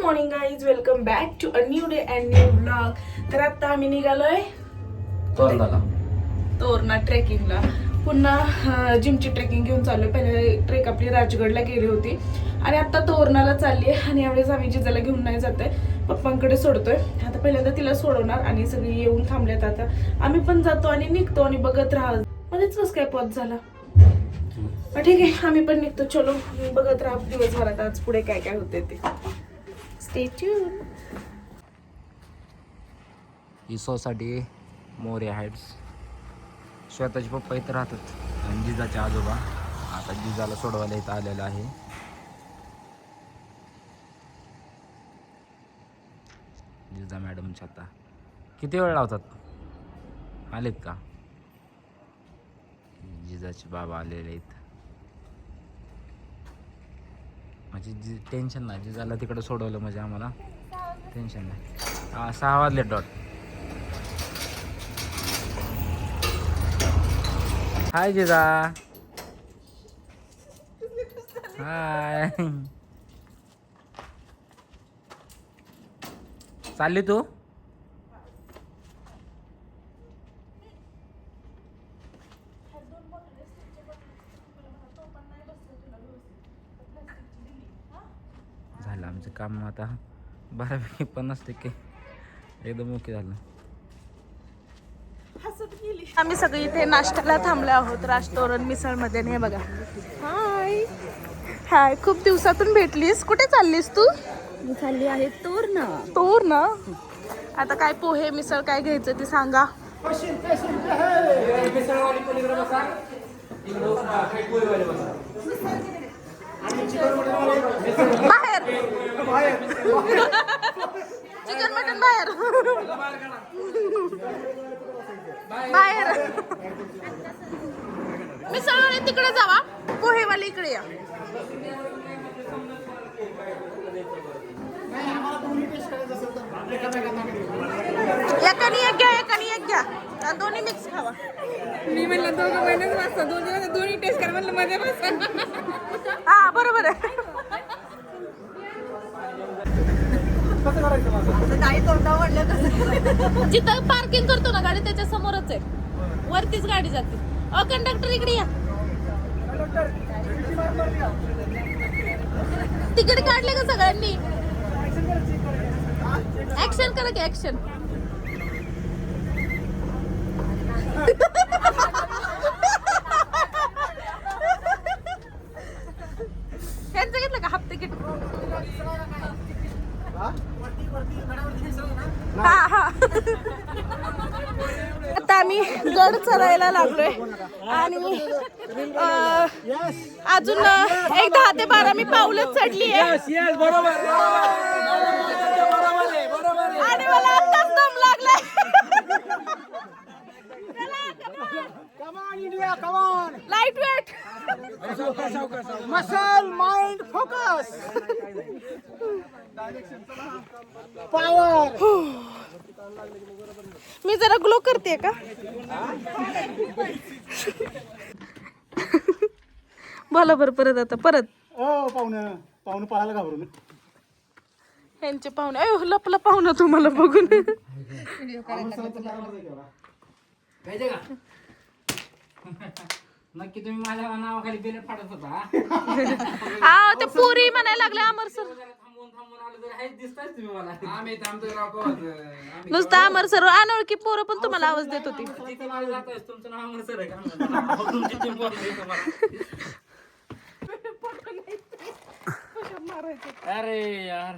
Morning guys, welcome back to a new day and new blog. तर आता आम्ही निघालोय तोरणा ट्रेकिंगला. पुन्हा जिमची ट्रेकिंग घेऊन चाललोय. पहिले ट्रेक आपली राजगडला गेली होती आणि आता तोरणाला चालली आहे. आणि यावेळेस आम्ही जिजाला घेऊन नाही जातोय, पप्पांकडे सोडतोय. आता पहिल्यांदा तिला सोडवणार आणि सगळी येऊन थांबल्यात. आता आम्ही पण जातो आणि निघतो आणि बघत राहा. मध्येच कसं काय पॉज झाला. ठीक आहे, आम्ही पण निघतो. चलो, बघत राहा दिवसभरात आज पुढे काय काय होते ते. Stay tuned. ही सोसायटी मोरे हाईट्स. श्वेताचे पप्पा इथं राहतात आणि जिजाचे आजोबा. आता जिजाला सोडवायला इथं आलेलं आहे. जिजा मॅडमच्या आता किती वेळ लावतात? आलेत का? जिजाचे बाबा आलेले आहेत. म्हणजे टेन्शन नाही, जिजाला तिकडे सोडवलं म्हणजे आम्हाला टेन्शन नाही. 6 वाजले डॉट. हाय जिजा. हाय. चालली तू? झालं आमचं काम आता 12-50% एकदम ओके झालं. आम्ही सगळे इथे नाश्त्याला थांबले आहोत राजतोरण मिसळमध्ये. हे बघा. हाय हाय, खूप दिवसातून भेटलीस. कुठे चाललीस तू? मी चालली आहे तोरणा. तोरणा. आता काय पोहे मिसळ काय घ्यायचं ते सांगा. बाहेर चिकन मटन बाहेर बाहेर. मिसळवाले तिकडे जावा, पोहेवाले इकडे या. एकानी एक घ्या, एकानी एक घ्या. दोन्ही मिक्स खावा. मी म्हणलं दोघं महिन्याच वाजता दोन्ही टेस्ट कर म्हणलं मध्ये वाजता. हा बरोबर आहे. जिथं पार्किंग करतो ना गाडी त्याच्या समोरच आहे, वरतीच गाडी जाते. कंडक्टर इकडे या. तिकीट काढले का सगळ्यांनी? ऍक्शन करा की ऍक्शन. ह्यांचं घेतलं का हाफ तिकीट? हा हा. आता आम्ही गड चढायला लागलोय आणि अजून एक 10 ते 12 मी पावलं चढली आहे आणि मला आताच दम लागलाय. Light weight muscle mind focus power. मी जरा ग्लो करते का? बोला बरं परत. आता परत पाहुणं पाहायला घाबरून ह्यांचे पाहुणे. अयो लपला पाहुणं तुम्हाला बघून. नक्की तुम्ही माझ्या नावाखाली बिल फाडत होता? हा ते पुरी म्हणायला लागले अमर सर. थांबून आलं तर हेच दिसताच तुम्ही मला. आम्ही नुसतं अमर सर. अनोळखी पोरं पण तुम्हाला आवाज देत होती. तुमचं नाव अमर सर आहे का? तुमची टीम अरे यार,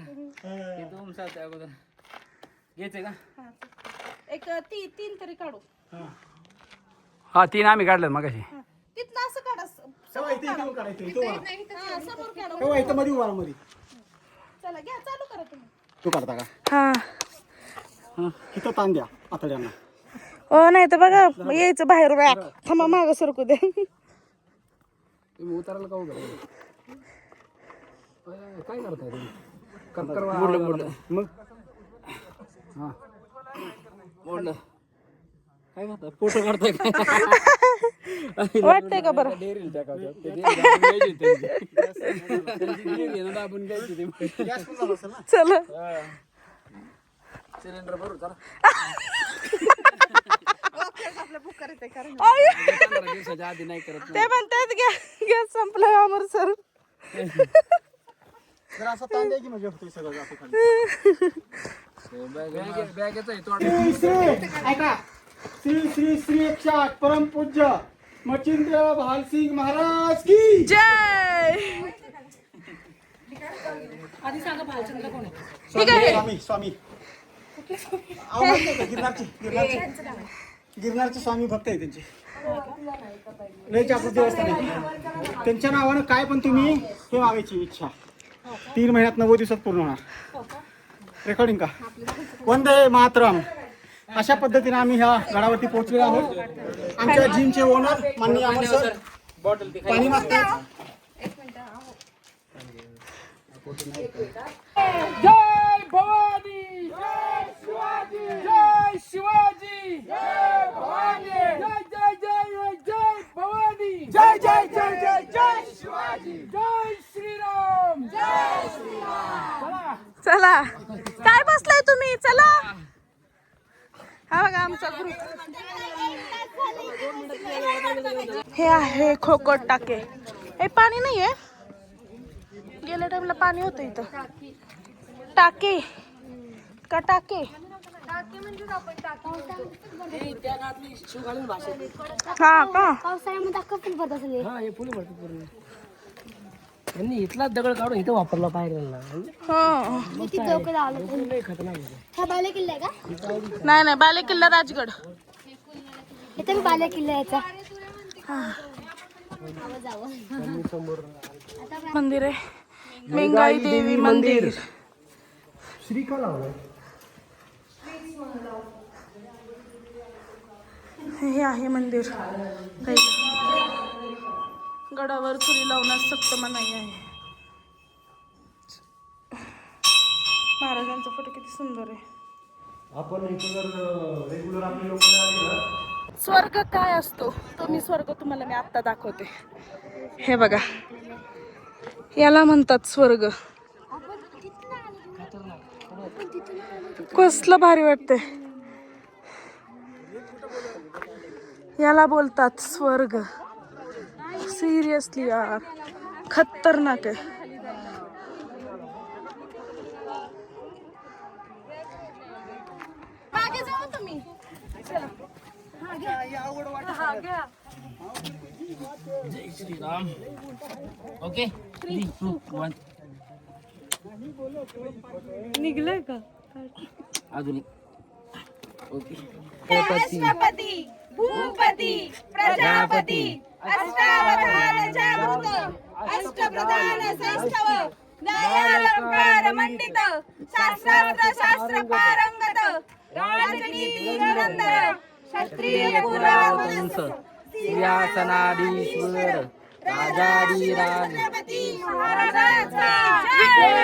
तुमचा अगोदर घ्यायचंय का? एक 3 तरी काढू. हा 3 आम्ही काढलं मग कशी. तिथलं असं काढा. समोर काढा. मध्ये उभा मध्ये चला घ्या, चालू करा तुम्ही. तू काढता का? हा इथं ताण द्या आतड्यांना. ओ नाही तर बघा यायचं बाहेर. थांबा, मागं सरकू दे. तुम्ही उतरायला का उभं काय करताय तुम्ही? मोडलं मग मोडलं. काय करता फोटो काढताय काय वाटतंय का बरं? डेअरीला टाकावं गॅस पण झाला असेल ना? चला सिलेंडर भरू चला आय, 15 दिवसाच्या आधी नाही करत ते म्हणतात गॅस संपलाय अमर सर. जर असं ताण द्या की म्हणजे होते सगळं जाते खाली. बॅगेच आहे तो ऐका श्री श्री श्री 108 परमपूज्य मचिंद्र भालसिंग महाराज की जय. ठीक आहे. स्वामी स्वामी अहो, माहिती आहे का? गिरनारचे स्वामी भक्त आहे त्यांचे लय जागृत देवस्थान आहे. त्यांच्या नावानं काय पण तुम्ही हे मागायची इच्छा 3 महिन्यात 90 दिवसात पूर्ण होणार. रेकॉर्डिंग का? वंदे मातरम. अशा पद्धतीने आम्ही ह्या गडावरती पोहोचलेलो आहोत. आमच्या जिमचे ओनर माननीय अमर सर पाणी मागतात. जय भवानी जय शिवाजी जय शिवाजी जय भवानी जय जय जय जय भवानी जय जय जय जय जय शिवाजी जय श्रीराम जय श्रीराम. चला काय बसलाय तुम्ही? चला. हा बघा आमचा ग्रुप. हे आहे खोकट टाके. हे पाणी नाहीये. गेल्या टाइमला पाणी होतं इथं. टाके का टाके? हा का? पावसाळ्यामध्ये अख्खं फुल भरत असेल हे. हे फुल भरपूर पूर्ण त्यांनी इथला दगड काढून इथं वापरला पायऱ्यांना हा. मी तिथं डोक्याला आलं. लय खतरनाक आहे. हा बाले किल्ला आहे का? नाही नाही बाले किल्ला राजगड. इथे मी बाले किल्ला यायचा. जावं. मंदिर आहे मेंगाई देवी मंदिर. हे आहे मंदिर. गडावर चुरी लावण्यास सक्त मनाई आहे. महाराजांचा फोटो किती सुंदर आहे. स्वर्ग काय असतो तो मी स्वर्ग तुम्हाला मी आत्ता दाखवते. हे बघा याला म्हणतात स्वर्ग. कसलं भारी वाटतंय. याला बोलतात स्वर्ग. सिरियसली यार खतरनाक आहे. मागे जाऊ तुम्ही. जय श्रीराम. ओके 3 2 1 निघलंय का? अजून ओके. राष्ट्रपती भूपती प्रजापती अष्टावधान जागृत अष्टप्रधान संस्थव न्यायालंकार मंडित शास्त्रार्थ शास्त्र पारंगत राजनीती धुरंधर क्षत्रिय कुलवंश सिंहासनाधीश्वर राजाधिराज छत्रपती महाराजांचा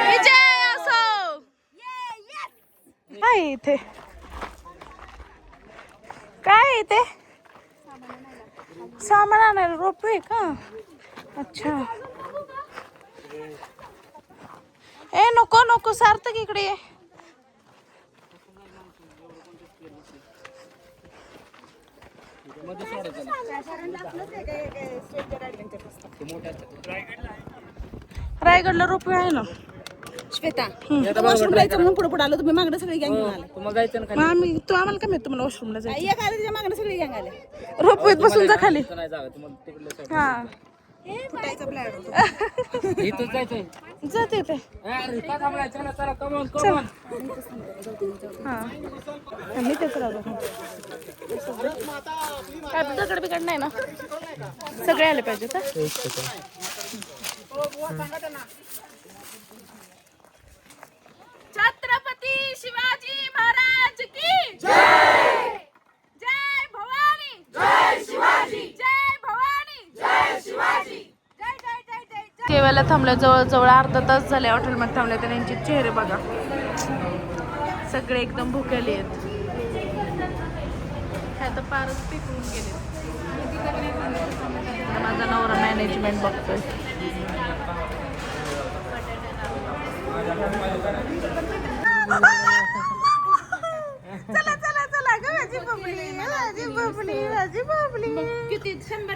विजय असो. काय आहे इथे? काय आहे इथे? सामान आणायला रोप आहे का? अच्छा. ए नको नको सार्थक इकडे ये. रायगडला रोपवे आहे ना. श्वेता वॉशरूम जायचं म्हणून पुढे पुढे आलो. तुम्ही मागणं सगळी गँग घेऊन आले. तुम्हाला जायचं ना मग आम्ही तू आम्हाला काय माहिती तुम्हाला वॉशरूमला जायचं? एक आले त्याच्या मागणं सगळी गँग आले. रोपवेत बसून जा खाली. नाही जागा तुम्हाला तिकडलं हा फुटायचा प्लॅन होता. इथं जायचंय. जाते ते. अरे का थांबलाय? चला चला कमॉन कमॉन. हा आम्ही तेच राहतो. काय दगड बिगड नाही ना? सगळे आले पाहिजेत. छत्रपती शिवाजी महाराज की जय. जय भवानी जय शिवाजी जय भवानी जय शिवाजी जय जय जय जय. केव्हाला थांबल्या जवळजवळ अर्धा तास झाले हॉटेलमध्ये थांबले. तर त्यांचे चेहरे बघा सगळे एकदम भुकेले आहेत. काय तर पारच पिकवून गेले. माझा नवरा मॅनेजमेंट बघतोय. चला चला चला ग माझी बबली, माझी बबली, माझी बबली. किती 100